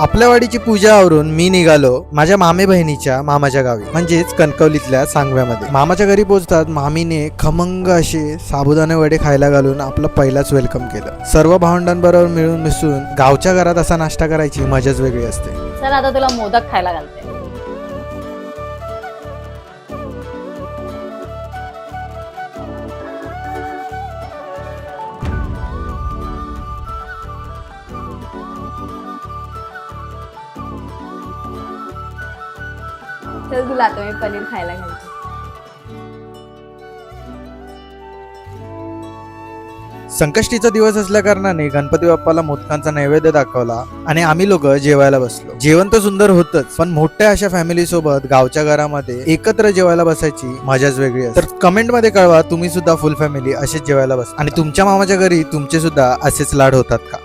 आपल्या वाडीची पूजा आवरून मी निघालो माझ्या मामे बहिणीच्या मामाच्या गावी म्हणजेच कणकवलीतल्या सांगव्यामध्ये. मामाच्या घरी पोहोचतात मामीने खमंग असे साबुदाणे वडे खायला घालून आपलं पहिलाच वेलकम केलं. सर्व भावंडांबरोबर मिळून मिसळून गावच्या घरात असा नाश्ता करायची मजाच वेगळी असते. चल आता तुला मोदक खायला घालते. चल तुला आता मी पनीर खायला घालते. संकष्टीचा दिवस असल्या कारणाने गणपती बाप्पाला मोदकांचा नैवेद्य दाखवला आणि आम्ही लोक जेवायला बसलो. जेवण तर सुंदर होतच, पण मोठ्या अशा फॅमिली सोबत गावच्या घरामध्ये एकत्र जेवायला बसायची मजाच वेगळी असते. तर कमेंट मध्ये कळवा तुम्ही सुद्धा फुल फॅमिली असेच जेवायला बस आणि तुमच्या मामाच्या घरी तुमचे सुद्धा असेच लाड होतात का?